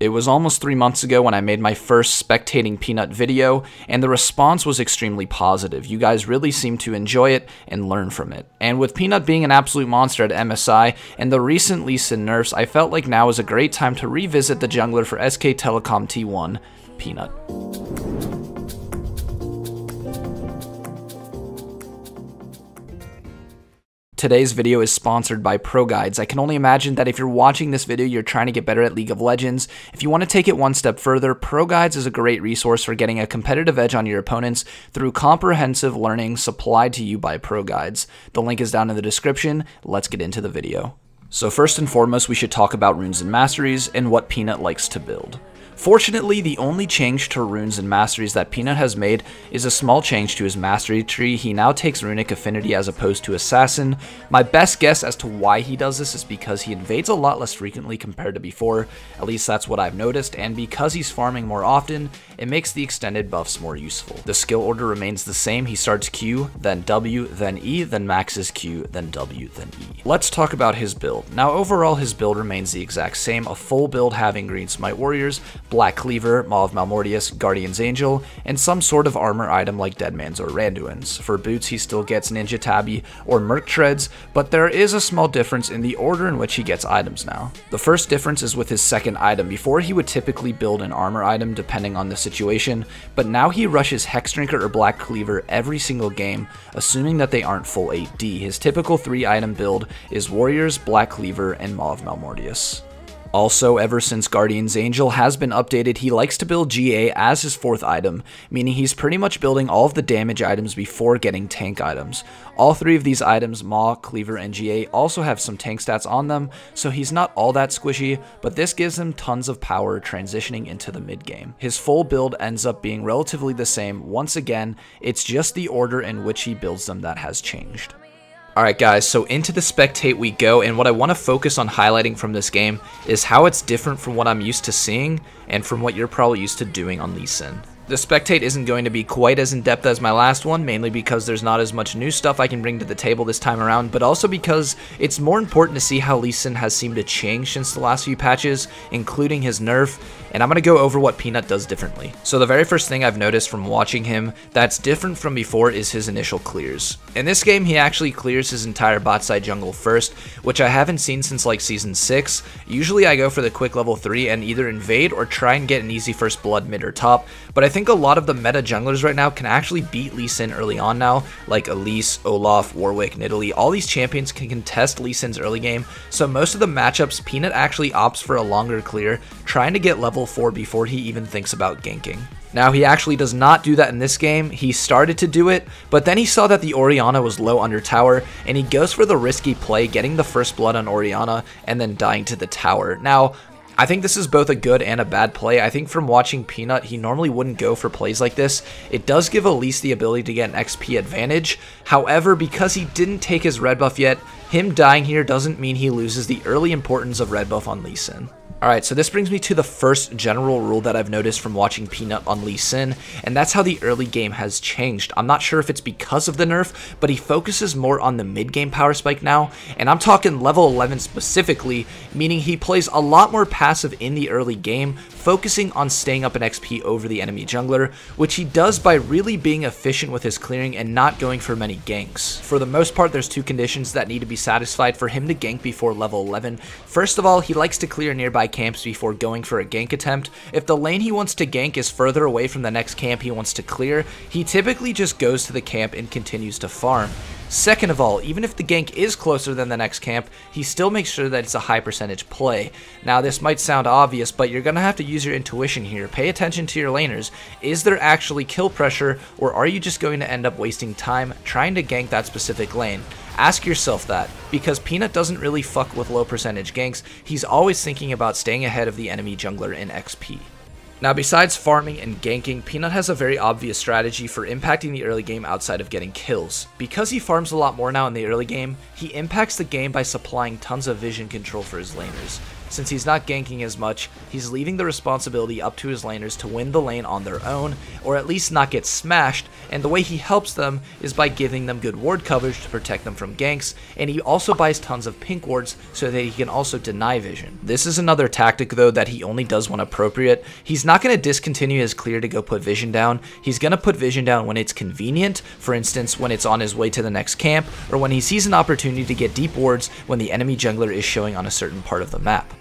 It was almost 3 months ago when I made my first Spectating Peanut video, and the response was extremely positive. You guys really seemed to enjoy it and learn from it. And with Peanut being an absolute monster at MSI and the recent Lee Sin nerfs, I felt like now was a great time to revisit the jungler for SK Telecom T1, Peanut. Today's video is sponsored by PROGUIDES. I can only imagine that if you're watching this video, you're trying to get better at League of Legends. If you want to take it one step further, PROGUIDES is a great resource for getting a competitive edge on your opponents through comprehensive learning supplied to you by PROGUIDES. The link is down in the description. Let's get into the video. So first and foremost, we should talk about runes and masteries and what Peanut likes to build. Fortunately, the only change to runes and masteries that Peanut has made is a small change to his mastery tree. He now takes runic affinity as opposed to assassin. My best guess as to why he does this is because he invades a lot less frequently compared to before, at least that's what I've noticed, and because he's farming more often, it makes the extended buffs more useful. The skill order remains the same. He starts Q, then W, then E, then maxes Q, then W, then E. Let's talk about his build. Now overall, his build remains the exact same, a full build having green smite warriors, black cleaver, Maw of Malmortius, Guardian's Angel, and some sort of armor item like Deadman's or Randuin's. For boots, he still gets Ninja Tabby or Merc Treads, but there is a small difference in the order in which he gets items now. The first difference is with his second item. Before, he would typically build an armor item depending on the situation, but now he rushes Hex Drinker or Black Cleaver every single game, assuming that they aren't full 8D. His typical 3-item build is Warriors, Black Cleaver, and Maw of Malmortius. Also, ever since Guardian's Angel has been updated, he likes to build GA as his 4th item, meaning he's pretty much building all of the damage items before getting tank items. All 3 of these items, Maw, Cleaver, and GA, also have some tank stats on them, so he's not all that squishy, but this gives him tons of power transitioning into the mid game. His full build ends up being relatively the same. Once again, it's just the order in which he builds them that has changed. Alright guys, so into the spectate we go, and what I want to focus on highlighting from this game is how it's different from what I'm used to seeing and from what you're probably used to doing on Lee Sin. The spectate isn't going to be quite as in-depth as my last one, mainly because there's not as much new stuff I can bring to the table this time around, but also because it's more important to see how Lee Sin has seemed to change since the last few patches, including his nerf, and I'm going to go over what Peanut does differently. So the very first thing I've noticed from watching him that's different from before is his initial clears. In this game, he actually clears his entire bot side jungle first, which I haven't seen since like Season 6. Usually I go for the quick level 3 and either invade or try and get an easy first blood mid or top, but I think a lot of the meta junglers right now can actually beat Lee Sin early on now, like Elise, Olaf, Warwick, Nidalee. All these champions can contest Lee Sin's early game, so most of the matchups, Peanut actually opts for a longer clear, trying to get level 4 before he even thinks about ganking. Now, he actually does not do that in this game. He started to do it, but then he saw that the Orianna was low under tower, and he goes for the risky play, getting the first blood on Orianna, and then dying to the tower. Now, I think this is both a good and a bad play. I think from watching Peanut, he normally wouldn't go for plays like this. It does give Elise the ability to get an XP advantage. However, because he didn't take his red buff yet, him dying here doesn't mean he loses the early importance of red buff on Lee Sin. Alright, so this brings me to the first general rule that I've noticed from watching Peanut on Lee Sin, and that's how the early game has changed. I'm not sure if it's because of the nerf, but he focuses more on the mid-game power spike now, and I'm talking level 11 specifically, meaning he plays a lot more passive in the early game, focusing on staying up an XP over the enemy jungler, which he does by really being efficient with his clearing and not going for many ganks. For the most part, there's 2 conditions that need to be satisfied for him to gank before level 11. First of all, he likes to clear nearby camps before going for a gank attempt. If the lane he wants to gank is further away from the next camp he wants to clear, he typically just goes to the camp and continues to farm. Second of all, even if the gank is closer than the next camp, he still makes sure that it's a high percentage play. Now, this might sound obvious, but you're going to have to use your intuition here. Pay attention to your laners. Is there actually kill pressure, or are you just going to end up wasting time trying to gank that specific lane? Ask yourself that, because Peanut doesn't really fuck with low percentage ganks. He's always thinking about staying ahead of the enemy jungler in XP. Now, besides farming and ganking, Peanut has a very obvious strategy for impacting the early game outside of getting kills. Because he farms a lot more now in the early game, he impacts the game by supplying tons of vision control for his laners. since he's not ganking as much, he's leaving the responsibility up to his laners to win the lane on their own, or at least not get smashed, and the way he helps them is by giving them good ward coverage to protect them from ganks, and he also buys tons of pink wards so that he can also deny vision. This is another tactic though that he only does when appropriate. He's not going to discontinue his clear to go put vision down. He's going to put vision down when it's convenient, for instance when it's on his way to the next camp, or when he sees an opportunity to get deep wards when the enemy jungler is showing on a certain part of the map.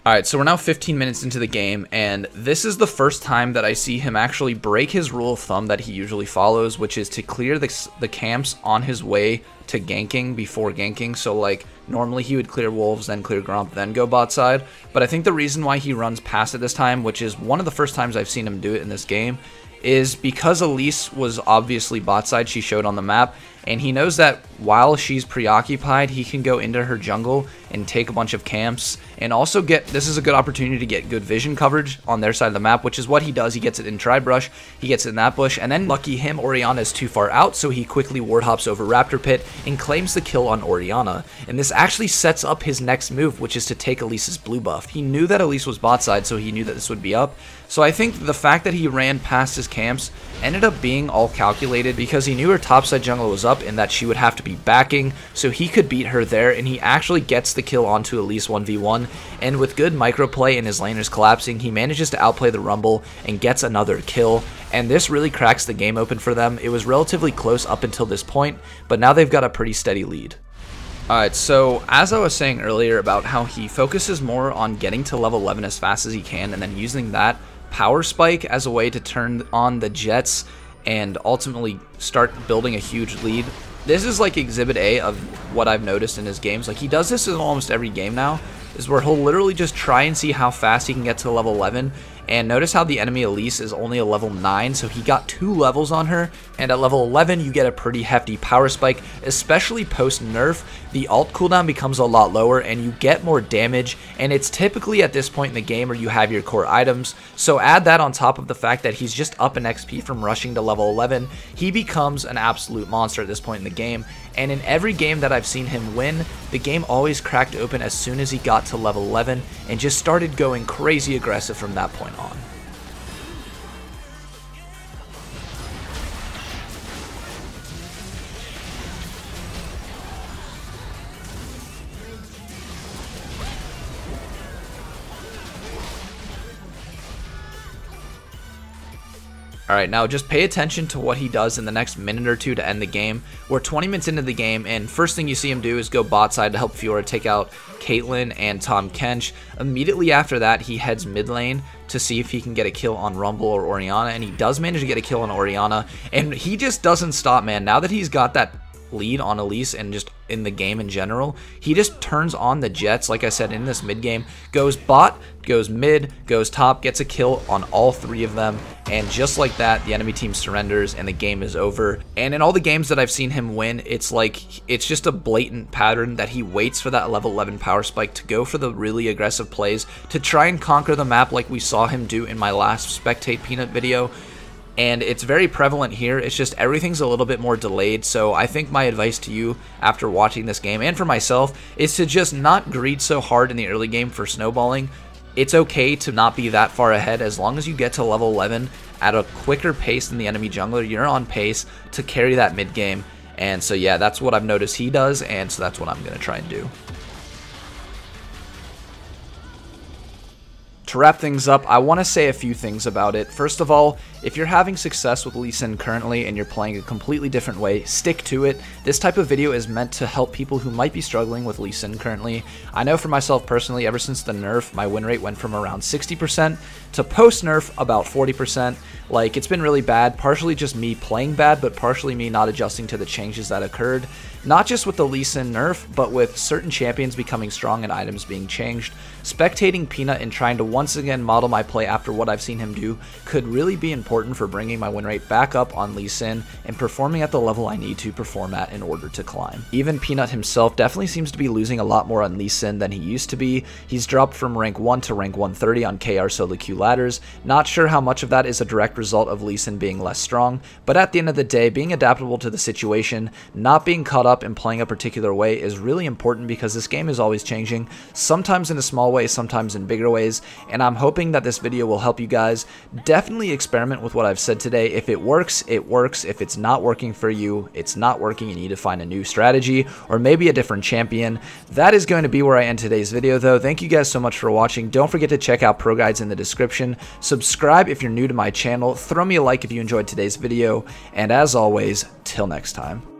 Alright, so we're now 15 minutes into the game, and this is the first time that I see him actually break his rule of thumb that he usually follows, which is to clear the camps on his way to ganking before ganking. So like, normally he would clear wolves, then clear gromp, then go bot side, but I think the reason why he runs past it this time, which is one of the first times I've seen him do it in this game, is because Elise was obviously bot side, she showed on the map, and he knows that while she's preoccupied, he can go into her jungle and take a bunch of camps, and also this is a good opportunity to get good vision coverage on their side of the map, which is what he does. He gets it in Tri-Brush, he gets it in that bush, and then lucky him, Orianna is too far out, so he quickly ward hops over Raptor Pit and claims the kill on Orianna, and this actually sets up his next move, which is to take Elise's blue buff. He knew that Elise was bot side, so he knew that this would be up, so I think the fact that he ran past his camps ended up being all calculated because he knew her topside jungle was up and that she would have to be backing, so he could beat her there, and he actually gets the kill onto Elise 1v1, and with good microplay and his laners collapsing, he manages to outplay the Rumble and gets another kill, and this really cracks the game open for them. It was relatively close up until this point, but now they've got a pretty steady lead. Alright, so as I was saying earlier about how he focuses more on getting to level 11 as fast as he can and then using that power spike as a way to turn on the jets and ultimately start building a huge lead. This is like exhibit A of what I've noticed in his games. Like, he does this in almost every game now, is where he'll literally just try and see how fast he can get to level 11. And notice how the enemy Elise is only a level 9, so he got 2 levels on her, and at level 11 you get a pretty hefty power spike, especially post nerf. The ult cooldown becomes a lot lower and you get more damage, and it's typically at this point in the game where you have your core items, so add that on top of the fact that he's just up in XP from rushing to level 11, he becomes an absolute monster at this point in the game. And in every game that I've seen him win, the game always cracked open as soon as he got to level 11 and just started going crazy aggressive from that point on. Alright, now just pay attention to what he does in the next minute or two to end the game. We're 20 minutes into the game, and first thing you see him do is go bot side to help Fiora take out Caitlyn and Tahm Kench. Immediately after that, he heads mid lane to see if he can get a kill on Rumble or Orianna, and he does manage to get a kill on Orianna, and he just doesn't stop, man. Now that he's got that lead on Elise and just in the game in general, he just turns on the jets, like I said, in this mid game, goes bot, goes mid, goes top, gets a kill on all 3 of them, and just like that, the enemy team surrenders and the game is over. And in all the games that I've seen him win, it's just a blatant pattern that he waits for that level 11 power spike to go for the really aggressive plays to try and conquer the map like we saw him do in my last Spectate Peanut video. And it's very prevalent here. It's just everything's a little bit more delayed. So I think my advice to you after watching this game and for myself is to just not greed so hard in the early game for snowballing. It's okay to not be that far ahead as long as you get to level 11 at a quicker pace than the enemy jungler. You're on pace to carry that mid game. And so yeah, that's what I've noticed he does, and so that's what I'm going to try and do. To wrap things up, I want to say a few things about it. First of all, if you're having success with Lee Sin currently and you're playing a completely different way, stick to it. This type of video is meant to help people who might be struggling with Lee Sin currently. I know for myself personally, ever since the nerf, my win rate went from around 60% to post-nerf about 40%. Like, it's been really bad, partially just me playing bad, but partially me not adjusting to the changes that occurred. Not just with the Lee Sin nerf, but with certain champions becoming strong and items being changed. Spectating Peanut and trying to once again model my play after what I've seen him do could really be important for bringing my win rate back up on Lee Sin and performing at the level I need to perform at in order to climb. Even Peanut himself definitely seems to be losing a lot more on Lee Sin than he used to be. He's dropped from rank 1 to rank 130 on KR solo queue ladders. Not sure how much of that is a direct result of Lee Sin being less strong, but at the end of the day, being adaptable to the situation, not being caught up and playing a particular way is really important because this game is always changing, sometimes in a small way, sometimes in bigger ways, and I'm hoping that this video will help you guys. Definitely experiment with what I've said today. If it works, it works. If it's not working for you, it's not working. You need to find a new strategy or maybe a different champion. That is going to be where I end today's video though. Thank you guys so much for watching. Don't forget to check out PROGUIDES in the description. Subscribe if you're new to my channel. Throw me a like if you enjoyed today's video. And as always, till next time.